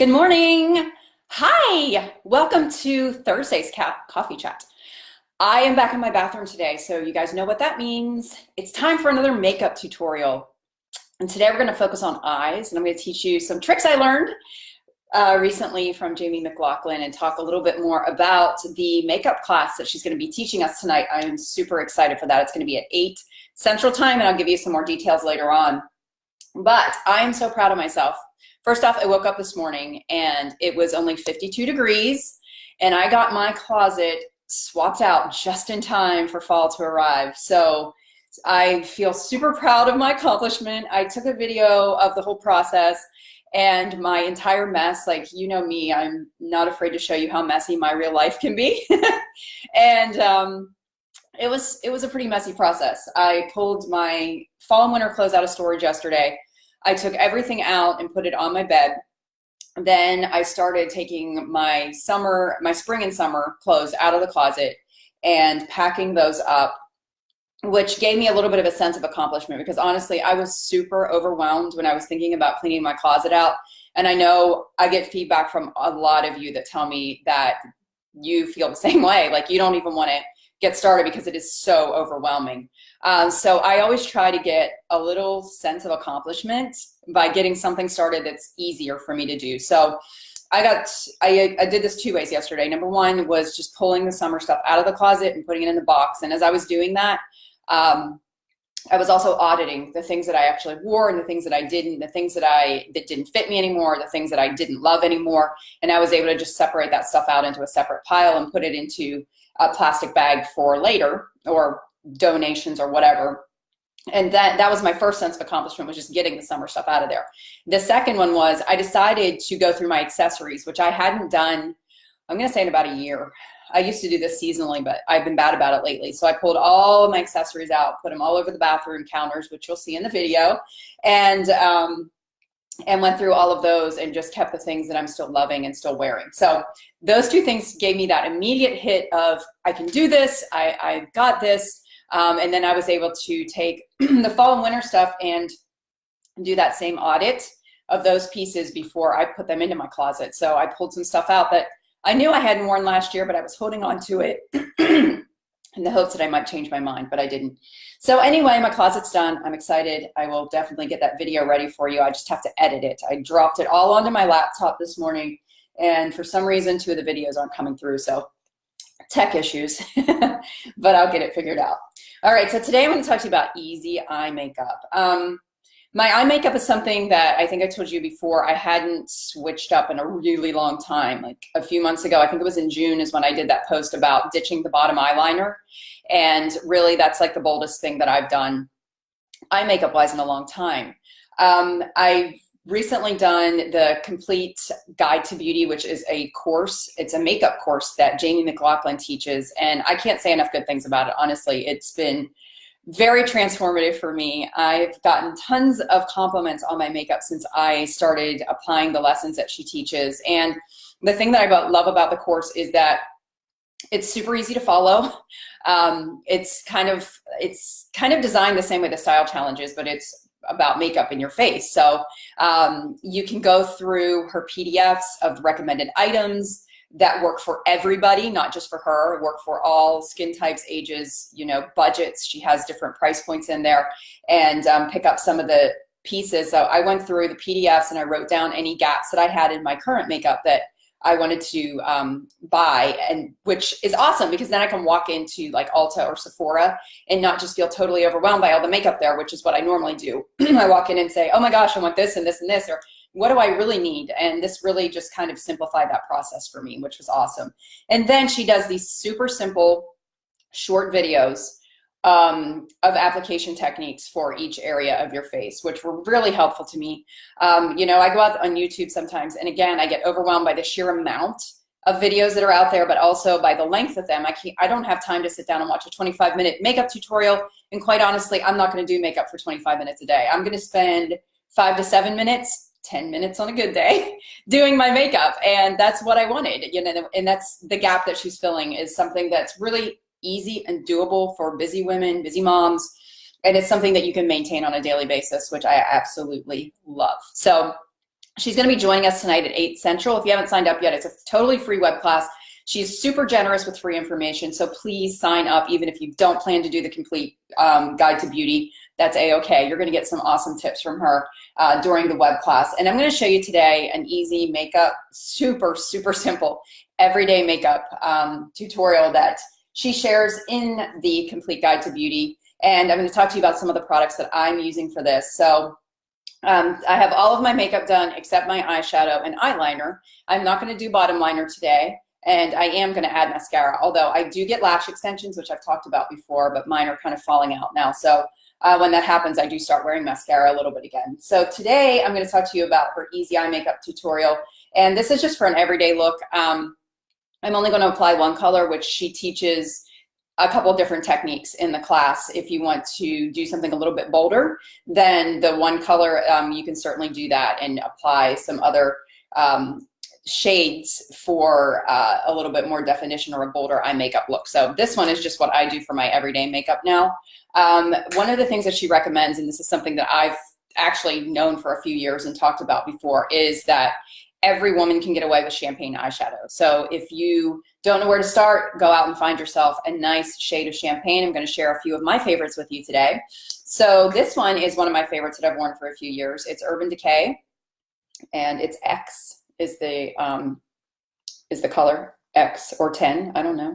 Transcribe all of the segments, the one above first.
Good morning. Hi. Welcome to Thursday's Coffee Chat. I am back in my bathroom today, so you guys know what that means. It's time for another makeup tutorial. And today we're going to focus on eyes, and I'm going to teach you some tricks I learned recently from Jamie McLaughlin and talk a little bit more about the makeup class that she's going to be teaching us tonight. I am super excited for that. It's going to be at 8 Central Time, and I'll give you some more details later on. But I am so proud of myself. First off, I woke up this morning and it was only 52 degrees and I got my closet swapped out just in time for fall to arrive. So I feel super proud of my accomplishment. I took a video of the whole process and my entire mess. Like, you know me, I'm not afraid to show you how messy my real life can be. And it was a pretty messy process. I pulled my fall and winter clothes out of storage yesterday. I took everything out and put it on my bed. Then I started taking my spring and summer clothes out of the closet and packing those up, which gave me a little bit of a sense of accomplishment because honestly, I was super overwhelmed when I was thinking about cleaning my closet out. And I know I get feedback from a lot of you that tell me that you feel the same way. Like you don't even want to get started because it is so overwhelming. So I always try to get a little sense of accomplishment by getting something started that's easier for me to do. So I did this two ways yesterday. Number one was just pulling the summer stuff out of the closet and putting it in the box. And as I was doing that, I was also auditing the things that I actually wore and the things that I didn't, the things that didn't fit me anymore, the things that I didn't love anymore. And I was able to just separate that stuff out into a separate pile and put it into a plastic bag for later or donations or whatever. And that was my first sense of accomplishment, was just getting the summer stuff out of there. The second one was I decided to go through my accessories, which I hadn't done, I'm going to say in about a year. I used to do this seasonally, but I've been bad about it lately. So I pulled all of my accessories out, put them all over the bathroom counters, which you'll see in the video, and went through all of those and just kept the things that I'm still loving and still wearing. So those two things gave me that immediate hit of, I can do this, I got this. And then I was able to take the fall and winter stuff and do that same audit of those pieces before I put them into my closet. So I pulled some stuff out that I knew I hadn't worn last year, but I was holding on to it in the hopes that I might change my mind, but I didn't. So anyway, my closet's done. I'm excited. I will definitely get that video ready for you. I just have to edit it. I dropped it all onto my laptop this morning, and for some reason, 2 of the videos aren't coming through, so tech issues, but I'll get it figured out. All right, so today I'm going to talk to you about easy eye makeup. My eye makeup is something that I think I told you before I hadn't switched up in a really long time. Like a few months ago, I think it was in June, is when I did that post about ditching the bottom eyeliner. And really, that's like the boldest thing that I've done eye makeup wise in a long time. I've recently done the Complete Guide to Beauty, which is a course. It's a makeup course that Jamie McLaughlin teaches. And I can't say enough good things about it. Honestly, it's been very transformative for me. I've gotten tons of compliments on my makeup since I started applying the lessons that she teaches. And the thing that I love about the course is that it's super easy to follow. It's kind of designed the same way the style challenge is, but it's about makeup in your face. So you can go through her PDFs of recommended items that work for everybody, not just for her, work for all skin types, ages, budgets. She has different price points in there, and pick up some of the pieces. So I went through the PDFs and I wrote down any gaps that I had in my current makeup that I wanted to buy, and which is awesome because then I can walk into like Ulta or Sephora and not just feel totally overwhelmed by all the makeup there, which is what I normally do. I walk in and say, oh my gosh, I want this and this and this, or what do I really need? And this really just kind of simplified that process for me, which was awesome. And then she does these super simple short videos of application techniques for each area of your face, which were really helpful to me. I go out on YouTube sometimes, and again, I get overwhelmed by the sheer amount of videos that are out there, but also by the length of them. I don't have time to sit down and watch a 25-minute makeup tutorial. And quite honestly, I'm not going to do makeup for 25 minutes a day. I'm going to spend 5 to 7 minutes, 10 minutes on a good day doing my makeup. And that's what I wanted, and that's the gap that she's filling, is something that's really easy and doable for busy women, busy moms. And it's something that you can maintain on a daily basis, which I absolutely love. So She's going to be joining us tonight at 8 Central. If you haven't signed up yet, it's a totally free web class. She's super generous with free information, so please sign up even if you don't plan to do the complete guide to beauty. That's a-okay. You're going to get some awesome tips from her during the web class. And I'm going to show you today an easy makeup, super, super simple, everyday makeup tutorial that she shares in the complete guide to beauty. And I'm going to talk to you about some of the products that I'm using for this. So I have all of my makeup done except my eyeshadow and eyeliner. I'm not going to do bottom liner today. And I am going to add mascara, although I do get lash extensions, which I've talked about before, but mine are kind of falling out now. So when that happens, I do start wearing mascara a little bit again. So today I'm going to talk to you about her easy eye makeup tutorial. And this is just for an everyday look. I'm only going to apply one color, which she teaches a couple different techniques in the class. If you want to do something a little bit bolder than the one color, you can certainly do that and apply some other shades for a little bit more definition or a bolder eye makeup look. So this one is just what I do for my everyday makeup now. One of the things that she recommends, and this is something that I've actually known for a few years and talked about before, is that every woman can get away with champagne eyeshadow. So if you don't know where to start, go out and find yourself a nice shade of champagne. I'm going to share a few of my favorites with you today. So this one is one of my favorites that I've worn for a few years. It's Urban Decay, and it's X is the color, X or 10, I don't know.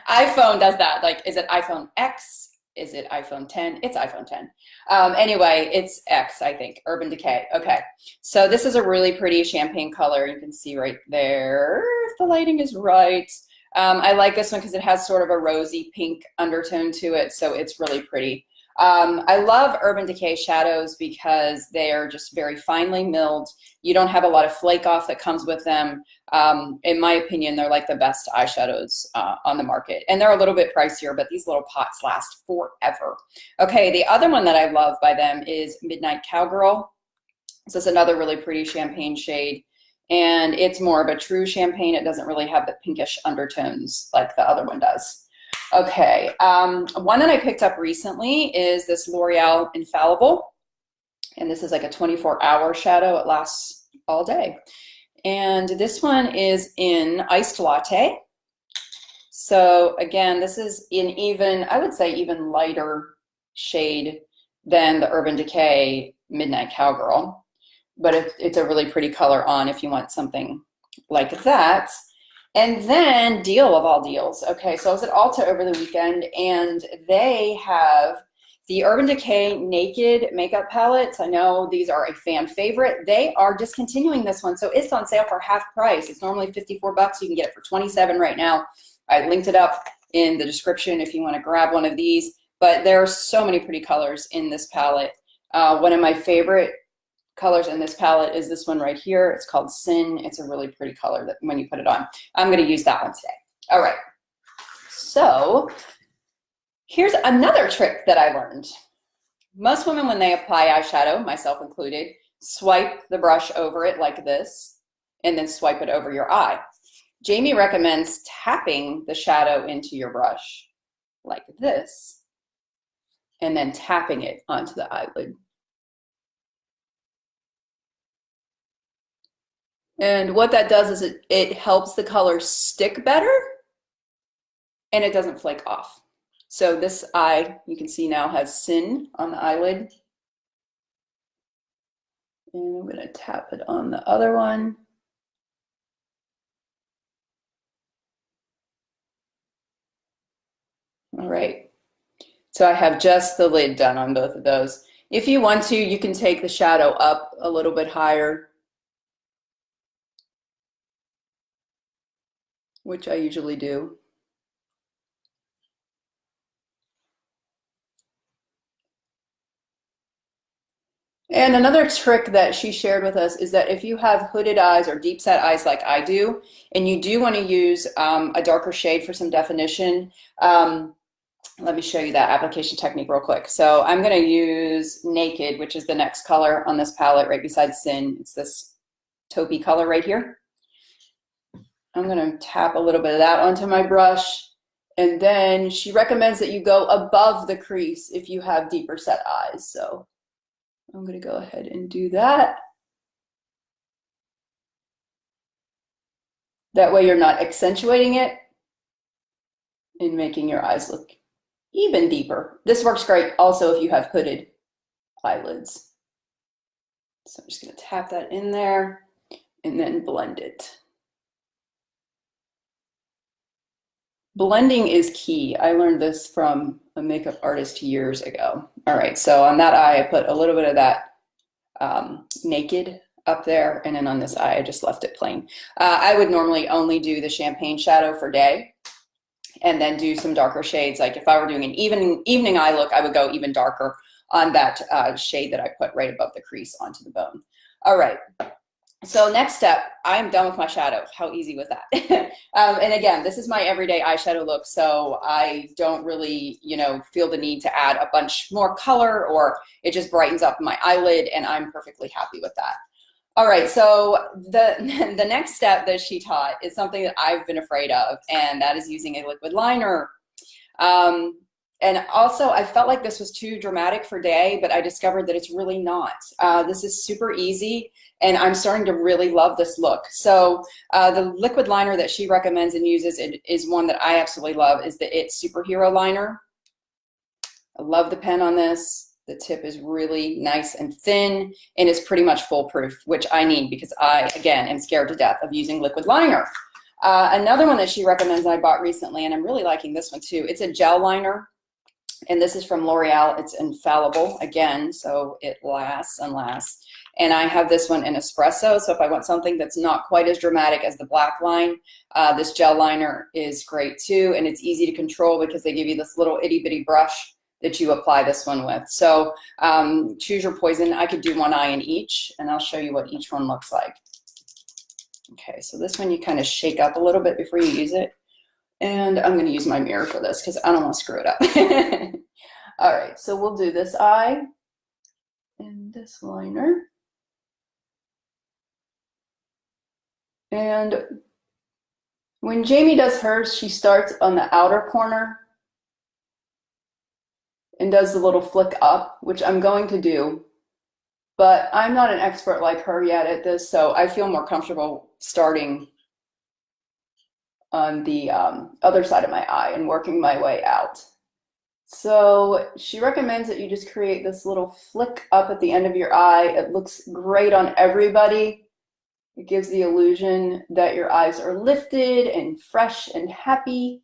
iPhone does that. Like, is it iPhone X? Is it iPhone 10? It's iPhone 10. Anyway, it's X, I think, Urban Decay. Okay, so this is a really pretty champagne color. You can see right there, if the lighting is right. I like this one because it has sort of a rosy pink undertone to it, so it's really pretty. I love Urban Decay shadows because they are just very finely milled. You don't have a lot of flake off that comes with them. In my opinion, they're like the best eyeshadows on the market. And they're a little bit pricier, but these little pots last forever. Okay, the other one that I love by them is Midnight Cowgirl. This is another really pretty champagne shade. And it's more of a true champagne. It doesn't really have the pinkish undertones like the other one does. Okay, one that I picked up recently is this L'Oreal Infallible, and this is like a 24-hour shadow. It lasts all day. And this one is in Iced Latte. So again, this is in even, I would say even lighter shade than the Urban Decay Midnight Cowgirl, but it's a really pretty color on if you want something like that. And then, deal of all deals. Okay, so I was at Ulta over the weekend, and they have the Urban Decay Naked Makeup Palettes. I know these are a fan favorite. They are discontinuing this one, so it's on sale for half price. It's normally $54. You can get it for $27 right now. I linked it up in the description if you want to grab one of these. But there are so many pretty colors in this palette. One of my favorite colors in this palette is this one right here. It's called Sin. It's a really pretty color that when you put it on. I'm going to use that one today. All right. So here's another trick that I learned. Most women, when they apply eyeshadow, myself included, swipe the brush over it like this and then swipe it over your eye. Jamie recommends tapping the shadow into your brush like this and then tapping it onto the eyelid. And what that does is it helps the color stick better and it doesn't flake off. So this eye, you can see now, has Sin on the eyelid. And I'm going to tap it on the other one. All right. So I have just the lid done on both of those. If you want to, you can take the shadow up a little bit higher, which I usually do. And another trick that she shared with us is that if you have hooded eyes or deep set eyes like I do, and you do want to use a darker shade for some definition, let me show you that application technique real quick. So I'm going to use Naked, which is the next color on this palette right beside Sin. It's this taupey color right here. I'm going to tap a little bit of that onto my brush. And then she recommends that you go above the crease if you have deeper set eyes. So I'm going to go ahead and do that. That way you're not accentuating it and making your eyes look even deeper. This works great also if you have hooded eyelids. So I'm just going to tap that in there and then blend it. Blending is key. I learned this from a makeup artist years ago. All right, so on that eye, I put a little bit of that Naked up there, and then on this eye, I just left it plain. I would normally only do the champagne shadow for day, and then do some darker shades. Like if I were doing an evening eye look, I would go even darker on that shade that I put right above the crease onto the bone. All right. So next step, I'm done with my shadow. How easy was that? And again, this is my everyday eyeshadow look, so I don't really, feel the need to add a bunch more color, or it just brightens up my eyelid, and I'm perfectly happy with that. All right, so the next step that she taught is something that I've been afraid of, and that is using a liquid liner. And also, I felt like this was too dramatic for day, but I discovered that it's really not. This is super easy, and I'm starting to really love this look. So the liquid liner that she recommends and uses is one that I absolutely love, is the IT Superhero Liner. I love the pen on this. The tip is really nice and thin, and it's pretty much foolproof, which I need because I, again, am scared to death of using liquid liner. Another one that she recommends I bought recently, and I'm really liking this one too, it's a gel liner. And this is from L'Oreal. It's infallible, again, so it lasts and lasts. And I have this one in espresso, so if I want something that's not quite as dramatic as the black line, this gel liner is great too, and it's easy to control because they give you this little itty bitty brush that you apply this one with. So choose your poison. I could do one eye in each, and I'll show you what each one looks like. Okay, so this one you kind of shake up a little bit before you use it. And I'm going to use my mirror for this because I don't want to screw it up. All right, so we'll do this eye and this liner. And when Jamie does hers, she starts on the outer corner and does the little flick up, which I'm going to do. But I'm not an expert like her yet at this, so I feel more comfortable starting on the other side of my eye and working my way out. So she recommends that you just create this little flick up at the end of your eye. It looks great on everybody. It gives the illusion that your eyes are lifted and fresh and happy.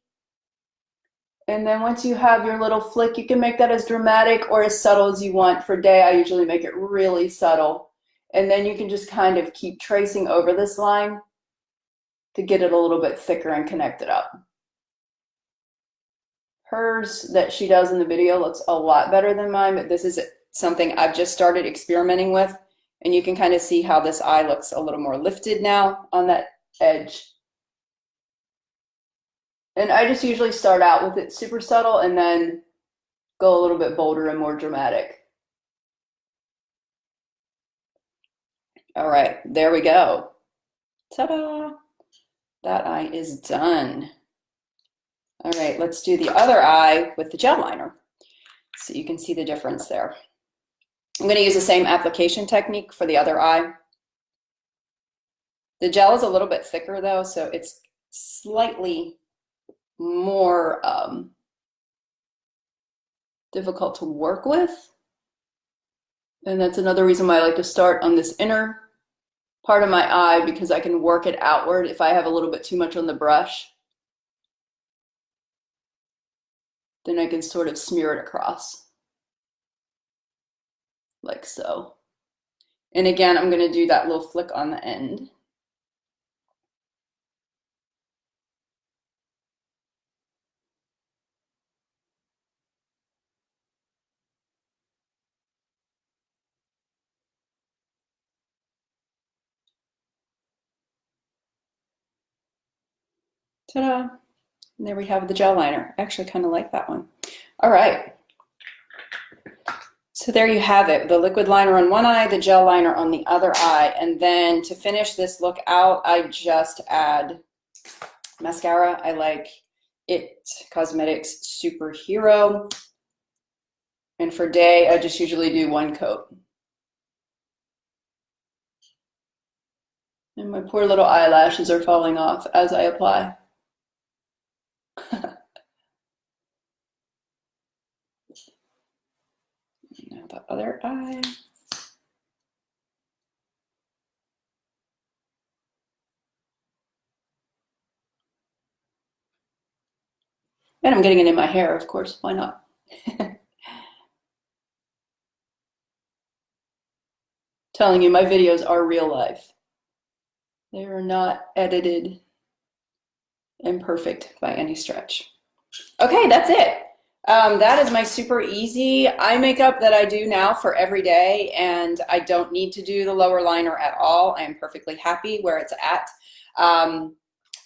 And then once you have your little flick, you can make that as dramatic or as subtle as you want. For day, I usually make it really subtle. And then you can just kind of keep tracing over this line to get it a little bit thicker and connect it up. Hers that she does in the video looks a lot better than mine, but this is something I've just started experimenting with, and you can kind of see how this eye looks a little more lifted now on that edge. And I just usually start out with it super subtle and then go a little bit bolder and more dramatic. All right, there we go. Ta-da! That eye is done. All right, let's do the other eye with the gel liner so you can see the difference there. I'm going to use the same application technique for the other eye. The gel is a little bit thicker though, so it's slightly more difficult to work with. And that's another reason why I like to start on this inner part of my eye, because I can work it outward if I have a little bit too much on the brush. Then I can sort of smear it across, like so. And again, I'm going to do that little flick on the end. Ta-da! And there we have the gel liner. I actually kind of like that one. All right. So there you have it, the liquid liner on one eye, the gel liner on the other eye. And then to finish this look out, I just add mascara. I like IT Cosmetics Superhero. And for day, I just usually do one coat. And my poor little eyelashes are falling off as I apply. Now the other eye. And I'm getting it in my hair, of course. Why not? Telling you, my videos are real life. They are not edited and perfect by any stretch. Okay, that's it. That is my super easy eye makeup that I do now for every day, and I don't need to do the lower liner at all. I am perfectly happy where it's at.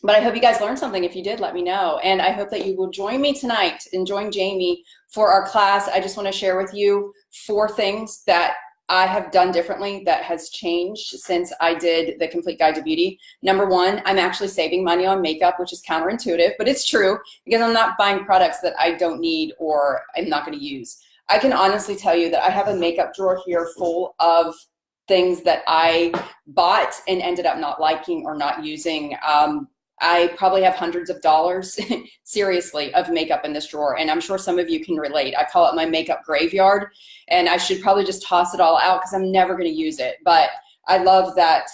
But I hope you guys learned something. If you did, let me know. And I hope that you will join me tonight and join Jamie for our class. I just want to share with you 4 things that I have done differently that has changed since I did the Complete Guide to Beauty. Number 1, I'm actually saving money on makeup, which is counterintuitive, but it's true because I'm not buying products that I don't need or I'm not going to use. I can honestly tell you that I have a makeup drawer here full of things that I bought and ended up not liking or not using. I probably have hundreds of dollars, seriously, of makeup in this drawer. And I'm sure some of you can relate. I call it my makeup graveyard. And I should probably just toss it all out because I'm never going to use it. But I love that,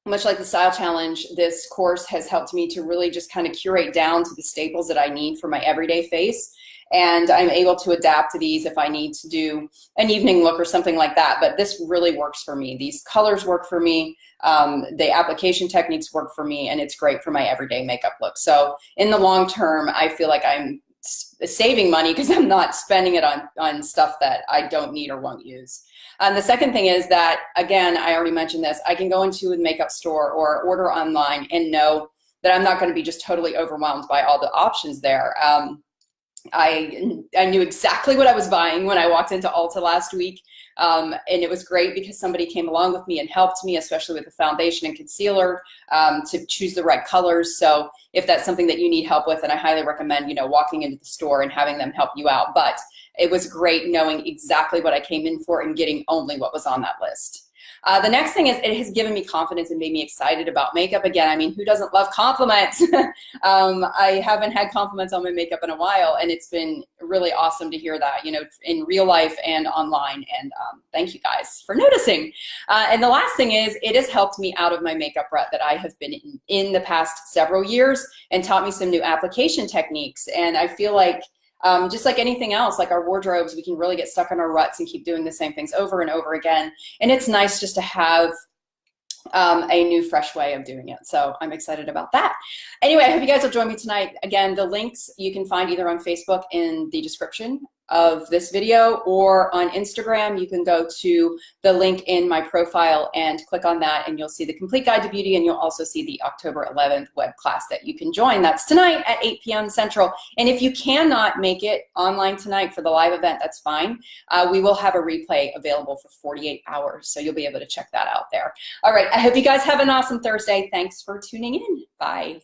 much like the Style Challenge, this course has helped me to really just kind of curate down to the staples that I need for my everyday face. And I'm able to adapt to these if I need to do an evening look or something like that. But this really works for me. These colors work for me. The application techniques work for me, and it's great for my everyday makeup look. So in the long term, I feel like I'm saving money because I'm not spending it on stuff that I don't need or won't use. The second thing is that, again, I already mentioned this, I can go into a makeup store or order online and know that I'm not going to be just totally overwhelmed by all the options there. I knew exactly what I was buying when I walked into Ulta last week, and it was great because somebody came along with me and helped me, especially with the foundation and concealer, to choose the right colors. So if that's something that you need help with, then I highly recommend, walking into the store and having them help you out. But it was great knowing exactly what I came in for and getting only what was on that list. The next thing is it has given me confidence and made me excited about makeup again. I mean, who doesn't love compliments? I haven't had compliments on my makeup in a while, and it's been really awesome to hear that, in real life and online. And thank you guys for noticing. And the last thing is it has helped me out of my makeup rut that I have been in the past several years and taught me some new application techniques. And I feel like just like anything else, like our wardrobes, we can really get stuck in our ruts and keep doing the same things over and over again. And it's nice just to have a new, fresh way of doing it. So I'm excited about that. Anyway, I hope you guys will join me tonight. Again, the links you can find either on Facebook in the description of this video, or on Instagram. You can go to the link in my profile and click on that, and you'll see the Complete Guide to Beauty, and you'll also see the October 11th web class that you can join. That's tonight at 8 p.m. Central. And if you cannot make it online tonight for the live event, that's fine. We will have a replay available for 48 hours, so you'll be able to check that out there. All right, I hope you guys have an awesome Thursday. Thanks for tuning in. Bye.